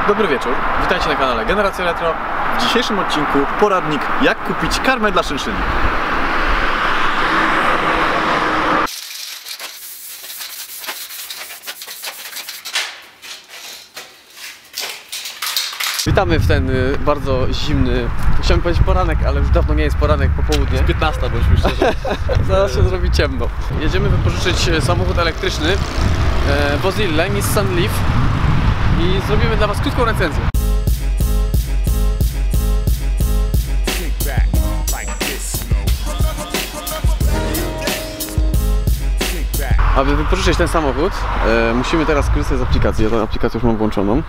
Dobry wieczór, witajcie na kanale Generacja Retro. W dzisiejszym odcinku poradnik, jak kupić karmę dla szynszyli. Witamy w ten bardzo zimny, chciałem powiedzieć poranek, ale już dawno nie jest poranek, popołudnie. 15, bądźmy szczerzy. Zaraz się zrobi ciemno. Jedziemy wypożyczyć samochód elektryczny Mozilla Nissan Leaf i zrobimy dla Was krótką recenzję. Aby wypożyczyć ten samochód, musimy teraz korzystać z aplikacji. Ja tę aplikację już mam włączoną.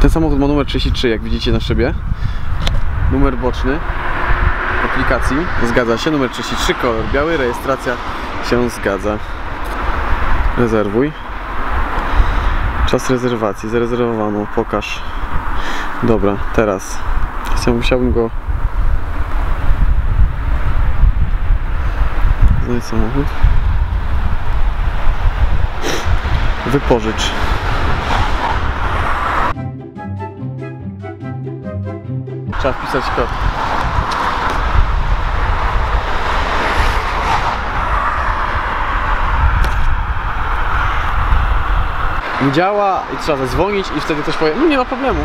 Ten samochód ma numer 33, jak widzicie na szybie. Numer boczny aplikacji, zgadza się, numer 33, kolor biały, rejestracja się zgadza. Rezerwuj. Czas rezerwacji, zarezerwowano, pokaż. Dobra, teraz musiałbym go... Znajdź samochód. Wypożycz. Trzeba wpisać kod. Nie działa i trzeba zadzwonić i wtedy ktoś powie, no nie ma problemu.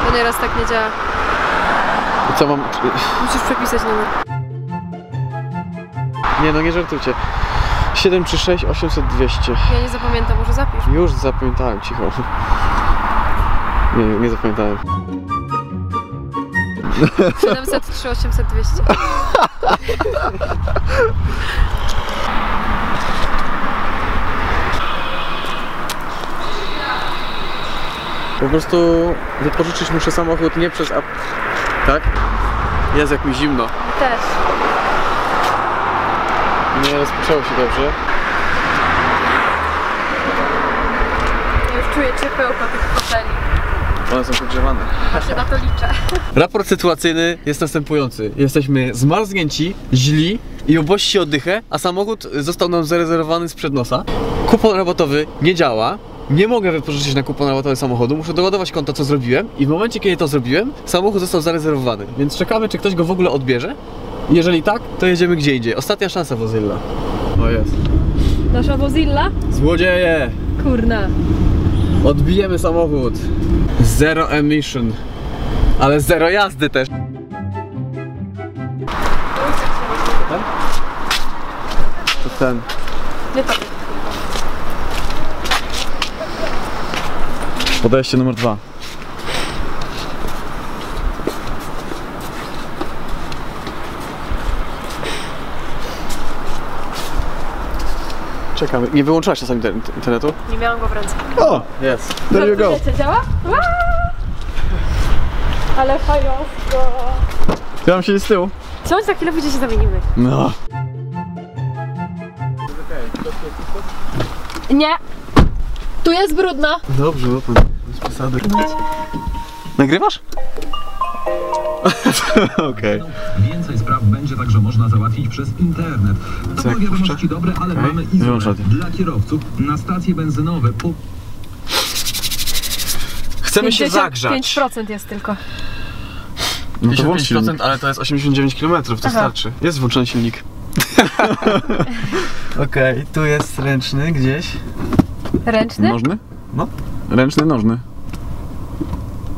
To nieraz tak nie działa. I co mam... Musisz przepisać numer. Nie no, nie żartujcie. 736 800 200. Ja nie zapamiętam, może zapisz. Już zapamiętałem, cicho. Nie zapamiętałem. 703 800 200. Po prostu wypożyczyć muszę samochód nie przez tak? Jest jak mi zimno. Też. Nie rozpoczęło się dobrze. Ja już czuję ciepełko tych foteli. One są podgrzewane. Właśnie na to liczę. Raport sytuacyjny jest następujący. Jesteśmy zmarznięci, źli i obości oddychę, a samochód został nam zarezerwowany sprzed nosa. Kupon rabatowy nie działa. Nie mogę wypożyczyć na kupon rabatowy samochodu, muszę doładować konta, co zrobiłem, i w momencie, kiedy to zrobiłem, samochód został zarezerwowany. Więc czekamy, czy ktoś go w ogóle odbierze. Jeżeli tak, to jedziemy gdzie indziej. Ostatnia szansa, Mozilla. O, jest. Nasza Mozilla? Złodzieje! Kurna. Odbijemy samochód. Zero emission. Ale zero jazdy też. Ten? To ten. Nie to. Podejście numer 2. Czekamy. Nie wyłączyłaś czasami internetu? Nie miałam go w ręce. O! Jest. There you go. Działa? Ale fajowsko. Ja mam siedzieć z tyłu. Siądź, za chwilę pójdzie się zamienimy. No. Nie. Tu jest brudno. Dobrze, no to bez przesady. Nagrywasz? Okej. Więcej spraw będzie także można załatwić przez internet. To są wiadomości dobre, ale mamy izolę dla kierowców na stacje benzynowe. Chcemy się zagrzać. 5% jest tylko. No to 55%, ale to jest 89 km, to starczy. Jest włączony silnik. Okej, tu jest ręczny gdzieś. Ręczny? Nożny? No. Ręczny, nożny.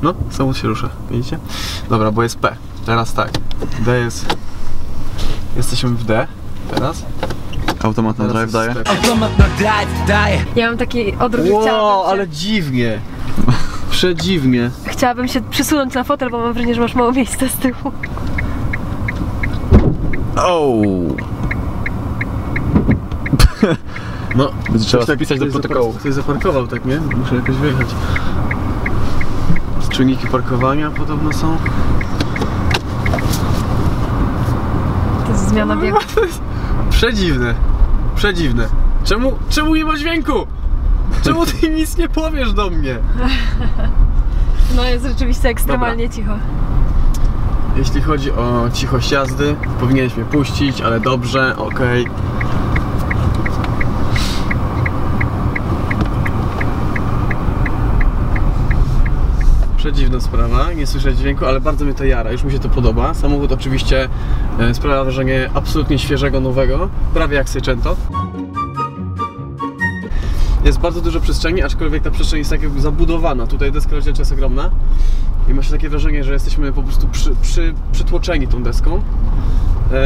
No, samochód się rusza, widzicie? Dobra, bo jest P. Teraz tak. D jest... Jesteśmy w D. Teraz. Automat na drive daje. Ja mam taki odruch, że Wow, ale dziwnie. Przedziwnie. chciałabym się przysunąć na fotel, bo mam wrażenie, że masz mało miejsca z tyłu. Oh. No, Trzeba wpisać do protokołu. Ktoś zaparkował, tak, nie? Muszę jakoś wyjechać. Czujniki parkowania podobno są. To jest zmiana biegu. Przedziwne. Przedziwne. Czemu nie ma dźwięku? Czemu ty nic nie powiesz do mnie? No jest rzeczywiście ekstremalnie cicho. Jeśli chodzi o cichość jazdy, powinieneś mnie puścić, ale dobrze, okej. dziwna sprawa, nie słyszę dźwięku, ale bardzo mnie to jara, już mi się to podoba. Samochód oczywiście sprawia wrażenie absolutnie świeżego, nowego, prawie jak Seicento. Jest bardzo dużo przestrzeni, aczkolwiek ta przestrzeń jest tak jakby zabudowana. Tutaj deska rozdzielcza jest ogromna i ma się takie wrażenie, że jesteśmy po prostu przytłoczeni tą deską.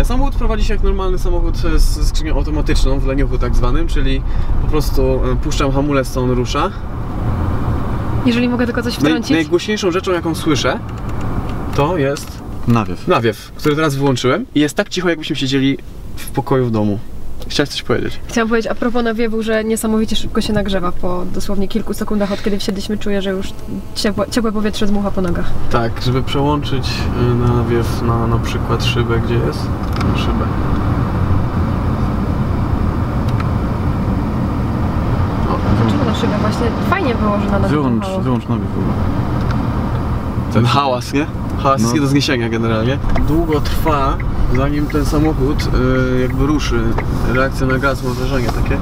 Samochód prowadzi się jak normalny samochód ze skrzynią automatyczną, w leniuchu tak zwanym, czyli po prostu puszczam hamulec, to on rusza. Jeżeli mogę tylko coś wtrącić. Najgłośniejszą rzeczą, jaką słyszę, to jest nawiew, który teraz wyłączyłem i jest tak cicho, jakbyśmy siedzieli w pokoju w domu. Chciałeś coś powiedzieć? Chciałam powiedzieć a propos nawiewu, że niesamowicie szybko się nagrzewa. Po dosłownie kilku sekundach od kiedy wsiedliśmy, czuję, że już ciepłe powietrze dmucha po nogach. Tak, żeby przełączyć nawiew na przykład szybę, gdzie jest? Na szybę. Dlaczego na szybę? Właśnie fajnie było, że na nawiew Wyłącz nawiew w ogóle. Ten hałas, nie? Hałas jest nie do zniesienia generalnie. Długo trwa, zanim ten samochód jakby ruszy. Reakcja na gaz, mam wrażenie takie.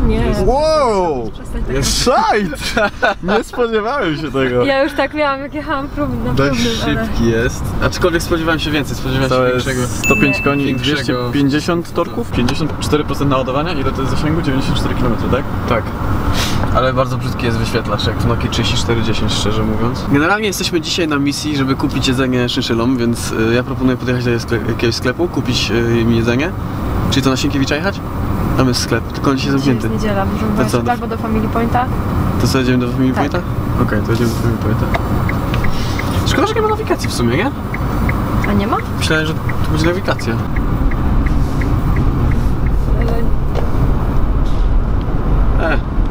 Nie. Wow! Przestań tego. Jest szajt! Nie spodziewałem się tego. Ja już tak miałam, jak jechałam na próbnym, Dość szybki jest. Aczkolwiek spodziewałem się więcej, spodziewałem się Całe większego. 105 koni, większego- 250 torków, 54% naładowania. Ile to jest zasięgu? 94 km, tak? Tak. Ale bardzo brzydki jest wyświetlacz, jak w Nokii 3410, szczerze mówiąc. Generalnie jesteśmy dzisiaj na misji, żeby kupić jedzenie szynszylom, więc ja proponuję podjechać do jakiegoś sklepu, kupić im jedzenie. Czyli to na Sienkiewicza jechać? Tam jest sklep, tylko on dzisiaj Dzisiaj zamknięty. jest niedziela, możemy To co? pojechać albo do Family Pointa. To co, jedziemy do Family Tak. Pointa? Okej, to jedziemy do Family Pointa. Szkoda, że nie ma nawigacji w sumie, nie? A nie ma? Myślałem, że tu będzie nawigacja.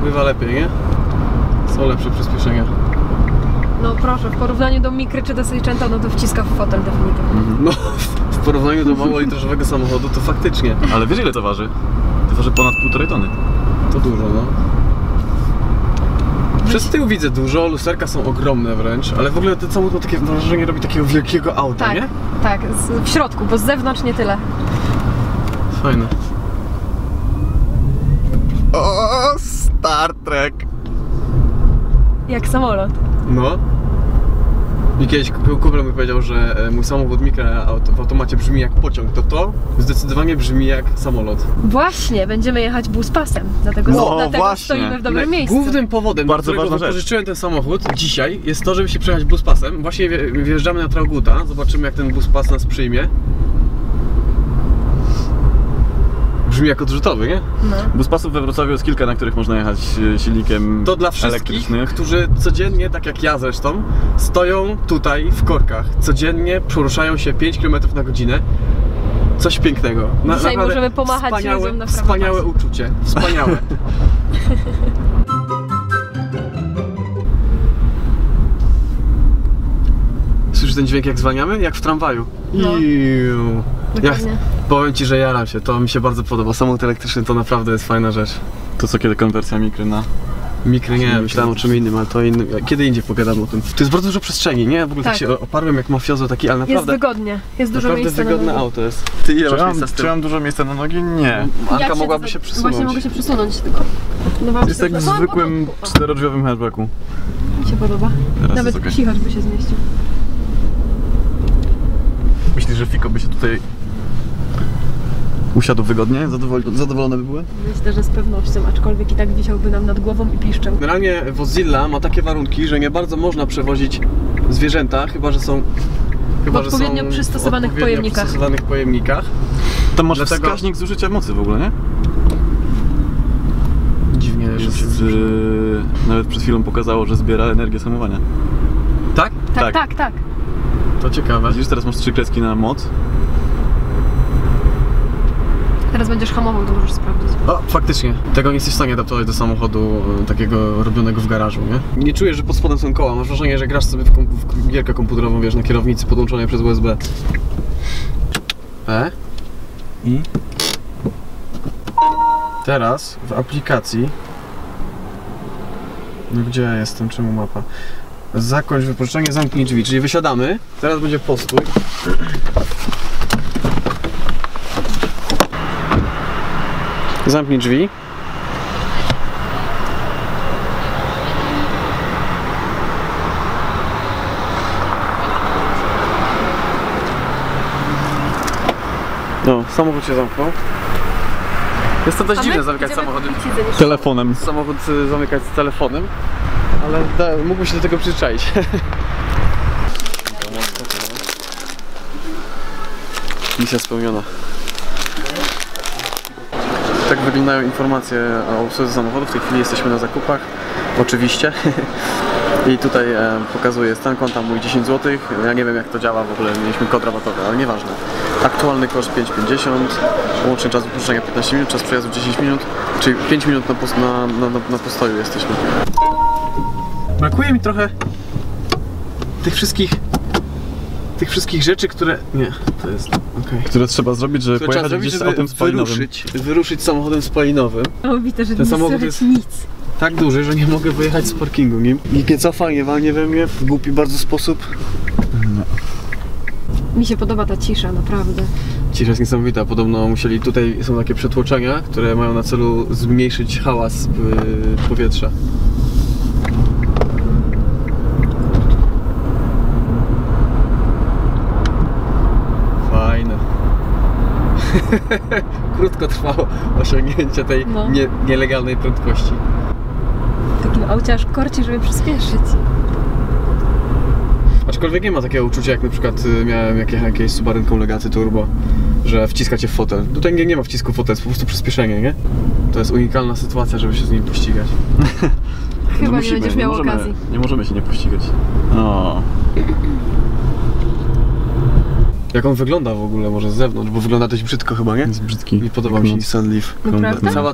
Bywa lepiej, nie? Są lepsze przyspieszenia. No proszę, w porównaniu do Micry czy do Seicento, no to wciska w fotel definitywnie. No, w porównaniu do małolitrożowego samochodu to faktycznie. Ale wiesz ile to waży? To waży ponad 1,5 tony. To dużo, no. Przez tył widzę dużo, lusterka są ogromne wręcz, ale w ogóle ten samochód ma takie wrażenie, robi takiego wielkiego auta, Tak, nie? tak, w środku, bo z zewnątrz nie tyle. Fajne. O, Star Trek! Jak samolot. No. I kiedyś kumpel mi powiedział, że mój samochód Micra w automacie brzmi jak pociąg, to zdecydowanie brzmi jak samolot. Właśnie, będziemy jechać buspasem, dlatego, No, dlatego właśnie. stoimy w dobrym miejscu. Głównym powodem, dla Bardzo którego ważna rzecz. wypożyczyłem ten samochód dzisiaj, jest to, żeby się przejechać buspasem. Właśnie wjeżdżamy na Traugutta, zobaczymy jak ten buspas nas przyjmie. Brzmi jak odrzutowy, nie? No. Buspasów we Wrocławiu jest kilka, na których można jechać silnikiem To dla wszystkich, elektrycznym. którzy codziennie, tak jak ja zresztą, stoją tutaj w korkach. Codziennie poruszają się 5 km na godzinę. Coś pięknego. Dzisiaj Naprawdę możemy pomachać wspaniałe, ludziom na wspaniałe prawopasie. uczucie. Wspaniałe. Słyszysz ten dźwięk jak zwalniamy? Jak w tramwaju. No. Iu. Ja Dokładnie. powiem Ci, że jaram się. To mi się bardzo podoba. Samochód elektryczny to naprawdę jest fajna rzecz. To co, kiedy konwersja Micry na... Mikry nie, myślałem o czym innym, ale to innym. Kiedy indziej pogadamy o tym. Tu jest bardzo dużo przestrzeni, nie? W ogóle tak Tak. się oparłem jak mafiozo taki, ale Jest naprawdę, wygodnie, jest dużo naprawdę miejsca wygodne na nogi. auto jest. Ty ile masz miejsca z Czy tyłu? mam dużo miejsca na nogi? Nie. Anka Jak mogłaby siedzę, się przesunąć. Właśnie mogę się przesunąć tylko. No właśnie, Jest jak w no, zwykłym porządku. 4-drzwiowym hatchbacku. Mi się podoba. Teraz Nawet jest okej. cichacz by się zmieścił. Myślisz, że Fiko by się tutaj usiadł wygodnie? Zadowolone by były? Myślę, że z pewnością, aczkolwiek i tak wisiałby nam nad głową i piszczał. Generalnie Mozilla ma takie warunki, że nie bardzo można przewozić zwierzęta, chyba że są odpowiednio przystosowanych pojemnikach. przystosowanych pojemnikach. Tam masz Dlatego- wskaźnik zużycia mocy w ogóle, nie? Dziwnie, że się Jest, nawet przed chwilą pokazało, że zbiera energię z hamowania. Tak? Tak, tak. tak, tak. To ciekawe. Widzisz, teraz masz 3 kreski na moc. Teraz będziesz hamował, to możesz sprawdzić. O, faktycznie. Tego nie jesteś w stanie adaptować do samochodu takiego robionego w garażu, nie? Nie czujesz, że pod spodem są koła. Masz wrażenie, że grasz sobie w gierkę komputerową, wiesz, na kierownicy podłączonej przez USB. I teraz w aplikacji. No gdzie ja jestem? Czemu mapa? Zakończ wypożyczenie, zamknij drzwi. Czyli wysiadamy. Teraz będzie postój. Zamknij drzwi. No, samochód się zamknął. Jest to dość dziwne zamykać samochody Telefonem. Samochód zamykać z telefonem, ale mógłbym się do tego przyzwyczaić. Misja spełniona. Tak wyglądają informacje o obsłudze samochodu. W tej chwili jesteśmy na zakupach, oczywiście. I tutaj pokazuje stan konta mój 10 zł. Ja nie wiem jak to działa w ogóle, mieliśmy kod rabatowy, ale nieważne. Aktualny koszt 5,50, łączny czas wypuszczenia 15 minut, czas przejazdu 10 minut, czyli 5 minut na postoju jesteśmy. Brakuje mi trochę tych wszystkich rzeczy, które... Nie, to jest... Okay. Które trzeba zrobić, żeby pojechać gdzieś z autem spalinowym. Wyruszyć samochodem spalinowym. Widzę, że ten samochód jest nic. Tak duży, że nie mogę wyjechać z parkingu nim. Nikt nie cofa, nie walnie we mnie w głupi bardzo sposób. No. Mi się podoba ta cisza, naprawdę. Cisza jest niesamowita. Podobno musieli, tutaj są takie przetłoczenia, które mają na celu zmniejszyć hałas powietrza. Fajne. Krótko trwało osiągnięcie tej nielegalnej prędkości. W takim aucie aż korci, żeby przyspieszyć. Aczkolwiek nie ma takiego uczucia, jak na przykład miałem jakieś Subarynką Legacy Turbo, że wciska cię w fotel. Tutaj nie ma wcisku w fotel, jest po prostu przyspieszenie, nie? To jest unikalna sytuacja, żeby się z nim pościgać. Chyba nie będziesz miał okazji. Nie możemy się nie pościgać. O. Jak on wygląda w ogóle może z zewnątrz, bo wygląda dość brzydko chyba, nie? Jest brzydki. Nie podoba mi się Nissan Leaf.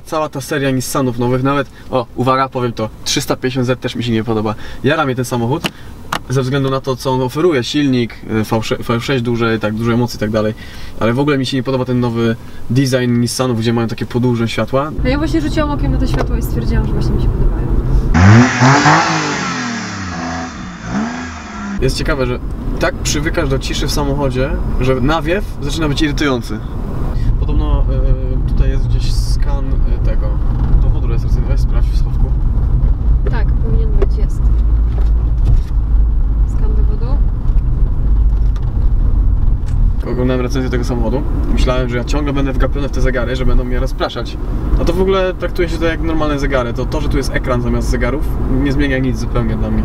Cała ta seria Nissanów nowych, nawet, uwaga, powiem to, 350Z też mi się nie podoba. Jara mnie ten samochód, ze względu na to, co on oferuje, silnik, V6 duże emocje i tak dalej. Ale w ogóle mi się nie podoba ten nowy design Nissanów, gdzie mają takie podłużne światła. No ja właśnie rzuciłam okiem na te światła i stwierdziłam, że właśnie mi się podobają. Jest ciekawe, że tak przywykasz do ciszy w samochodzie, że nawiew zaczyna być irytujący. Podobno tutaj jest gdzieś skan tego dowodu rejestracyjnego. Weź sprawdź w schowku. Tak, powinien być, jest. Skan dowodu. Oglądałem recenzję tego samochodu. Myślałem, że ja ciągle będę wgapiony w te zegary, że będą mnie rozpraszać. A to w ogóle traktuje się to jak normalne zegary. To, że tu jest ekran zamiast zegarów, nie zmienia nic zupełnie dla mnie.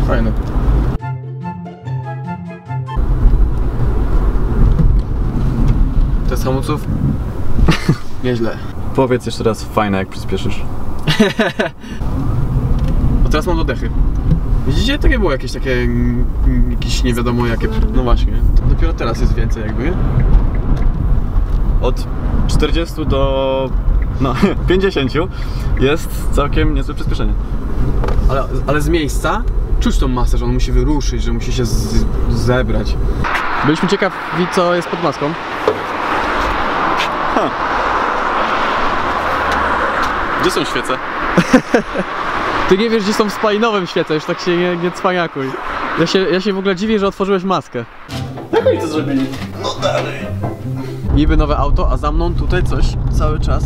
Fajne. Test hamulców? Nieźle. Powiedz jeszcze raz fajne, jak przyspieszysz. A teraz mam dodechy. Widzicie? To nie było jakieś takie... jakieś nie wiadomo jakie... No właśnie. To dopiero teraz jest więcej jakby. Od 40 do... no 50 jest całkiem niezłe przyspieszenie. Ale z miejsca czuć tą masę, że on musi wyruszyć, że musi się zebrać. Byliśmy ciekawi, co jest pod maską. Gdzie są świece? Ty nie wiesz, gdzie są w spalinowym świece, już tak się nie cwaniakuj. Ja się w ogóle dziwię, że otworzyłeś maskę. Jak oni to zrobili? No dalej. Niby nowe auto, a za mną tutaj coś cały czas.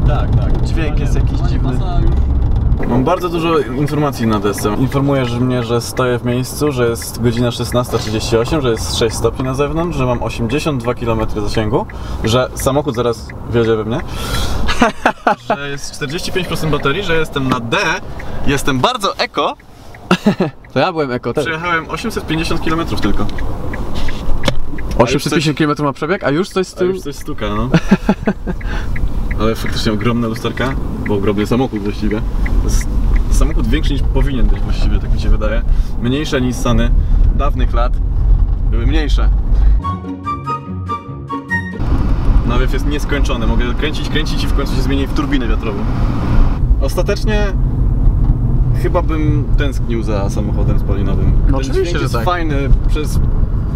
Tak. Dźwięk jest jakiś dziwny. Mam bardzo dużo informacji na desce. Informuje mnie, że stoję w miejscu, że jest godzina 16:38, że jest 6 stopni na zewnątrz, że mam 82 km zasięgu, że samochód zaraz wjedzie we mnie, że jest 45% baterii, że jestem na D, jestem bardzo eko. To ja byłem eko też. Przejechałem 850 km tylko. 850 km ma przebieg, a już coś z A tyłu... już coś stuka, no. Ale faktycznie ogromna lusterka, bo ogromny samochód właściwie. To jest samochód większy niż powinien być właściwie, tak mi się wydaje. Mniejsze Nissany dawnych lat były mniejsze. Nawiew jest nieskończony, mogę kręcić i w końcu się zmieni w turbinę wiatrową. Ostatecznie chyba bym tęsknił za samochodem spalinowym. No oczywiście, że jest tak. Fajny przez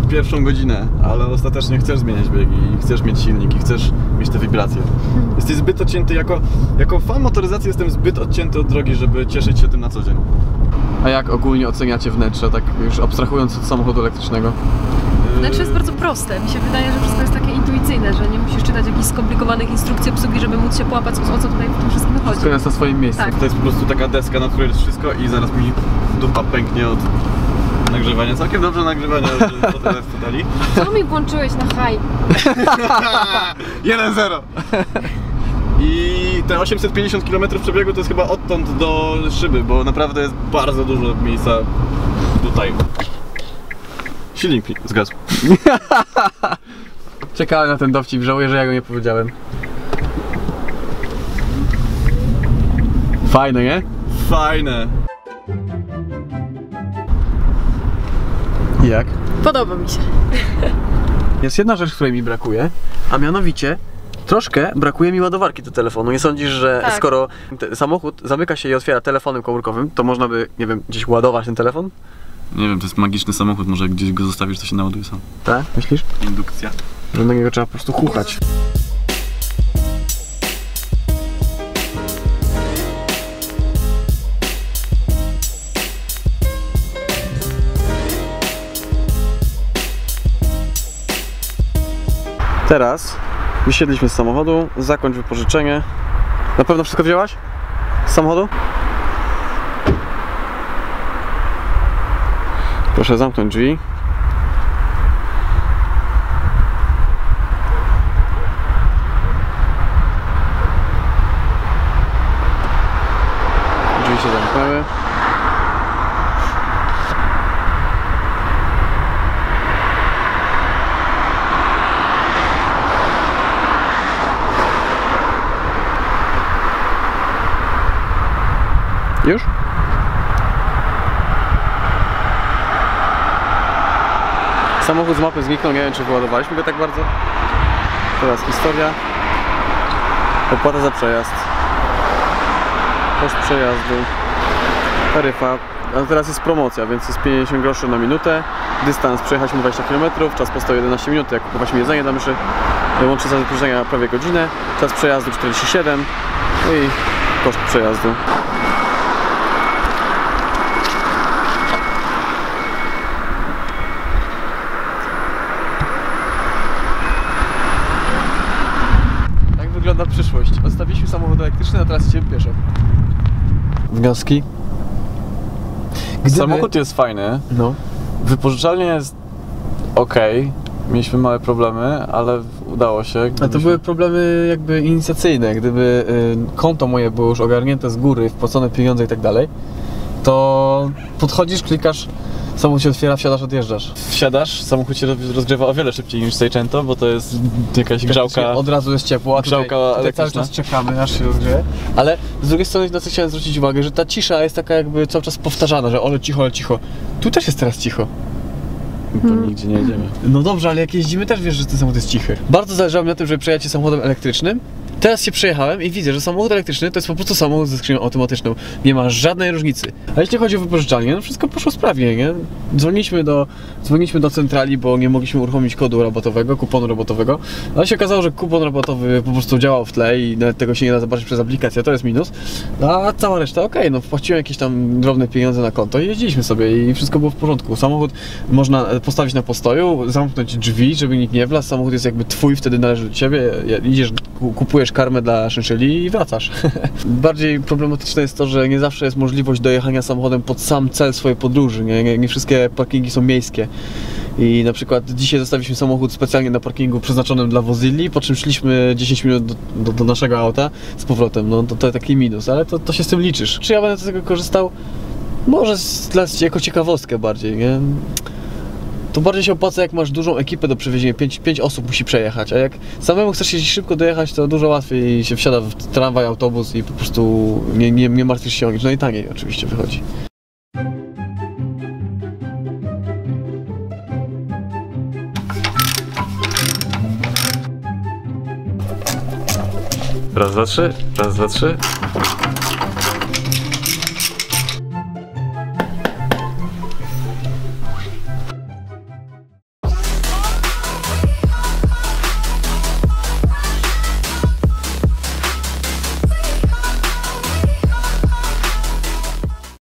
pierwszą godzinę, ale ostatecznie chcesz zmieniać biegi i chcesz mieć silnik i chcesz mieć te wibracje. Jesteś zbyt odcięty, jako fan motoryzacji jestem zbyt odcięty od drogi, żeby cieszyć się tym na co dzień. A jak ogólnie oceniacie wnętrze, tak już abstrahując od samochodu elektrycznego? Wnętrze jest bardzo proste. Mi się wydaje, że wszystko jest takie intuicyjne, że nie musisz czytać jakichś skomplikowanych instrukcji obsługi, żeby móc się połapać, o co tutaj w tym wszystkim chodzi. Wszystko jest na swoim miejscu. Tak. To jest po prostu taka deska, na której jest wszystko i zaraz mi dupa pęknie od nagrywanie, całkiem dobrze nagrywanie, że po tyle dali. Co mi włączyłeś na high? 1-0. I te 850 km przebiegu to jest chyba odtąd do szyby, bo naprawdę jest bardzo dużo miejsca tutaj. Silnik zgasł. Czekałem na ten dowcip, żałuję, że ja go nie powiedziałem. Fajne, nie? Fajne. I jak? Podoba mi się. Jest jedna rzecz, której mi brakuje, a mianowicie troszkę brakuje mi ładowarki do telefonu. Nie sądzisz, że Tak. skoro samochód zamyka się i otwiera telefonem komórkowym, to można by, nie wiem, gdzieś ładować ten telefon? Nie wiem, to jest magiczny samochód, może jak gdzieś go zostawisz, to się naładuje sam. Tak? Myślisz? Indukcja. Że na niego trzeba po prostu chuchać. Teraz wysiedliśmy z samochodu, zakończ wypożyczenie. Na pewno wszystko wzięłaś? Z samochodu? Proszę zamknąć drzwi. Drzwi się zamknęły. Już? Samochód z mapy zniknął, nie wiem czy wyładowaliśmy go tak bardzo. Teraz historia. Opłata za przejazd. Koszt przejazdu. Taryfa. A teraz jest promocja, więc jest 50 groszy na minutę. Dystans przejechaliśmy 20 km, czas postoju 11 minut, jak kupowaliśmy jedzenie dla myszy. Łącznie czas wypożyczenia prawie godzinę. Czas przejazdu 47. No i koszt przejazdu. Wygląda przyszłość. Odstawiliśmy samochód elektryczny, a teraz idziemy pieszo. Wnioski? Samochód jest fajny. No. Wypożyczalnia jest ok. Mieliśmy małe problemy, ale udało się. A to były problemy jakby inicjacyjne. Gdyby konto moje było już ogarnięte z góry, wpłacone pieniądze i tak dalej, to podchodzisz, klikasz, samochód się otwiera, wsiadasz, odjeżdżasz. Wsiadasz, samochód się rozgrzewa o wiele szybciej niż Seicento, bo to jest jakaś grzałka. Od razu jest ciepło, a tutaj cały elektryczna. czas czekamy, aż się rozgrzeje. Ale z drugiej strony na co chciałem zwrócić uwagę, że ta cisza jest taka jakby cały czas powtarzana, że ole cicho, ale cicho. Tu też jest teraz cicho. Bo nigdzie nie jedziemy. No dobrze, ale jak jeździmy też wiesz, że ten samochód jest cichy. Bardzo zależało mi na tym, żeby przejechać się samochodem elektrycznym. Teraz się przejechałem i widzę, że samochód elektryczny to jest po prostu samochód ze skrzynią automatyczną. Nie ma żadnej różnicy. A jeśli chodzi o wypożyczalnię, no wszystko poszło sprawnie, nie? Dzwoniliśmy do centrali, bo nie mogliśmy uruchomić kodu rabatowego, kuponu rabatowego. Ale się okazało, że kupon rabatowy po prostu działał w tle i nawet tego się nie da zobaczyć przez aplikację, to jest minus. A cała reszta okej, no wpłaciłem jakieś tam drobne pieniądze na konto i jeździliśmy sobie i wszystko było w porządku. Samochód można postawić na postoju, zamknąć drzwi, żeby nikt nie wlazł. Samochód jest jakby twój, wtedy należy do ciebie. Idziesz, kupujesz karmę dla szynszeli i wracasz. Bardziej problematyczne jest to, że nie zawsze jest możliwość dojechania samochodem pod sam cel swojej podróży. Nie wszystkie parkingi są miejskie. I na przykład dzisiaj zostawiliśmy samochód specjalnie na parkingu przeznaczonym dla wozili, po czym szliśmy 10 minut do naszego auta z powrotem. No to taki minus, ale to się z tym liczysz. Czy ja będę z tego korzystał? Może jako ciekawostkę bardziej, nie? To bardziej się opłaca, jak masz dużą ekipę do przewiezienia, 5 osób musi przejechać, a jak samemu chcesz się szybko dojechać, to dużo łatwiej się wsiada w tramwaj, autobus i po prostu nie martwisz się o nic, no i taniej oczywiście wychodzi. Raz, dwa, trzy. Raz, dwa, trzy.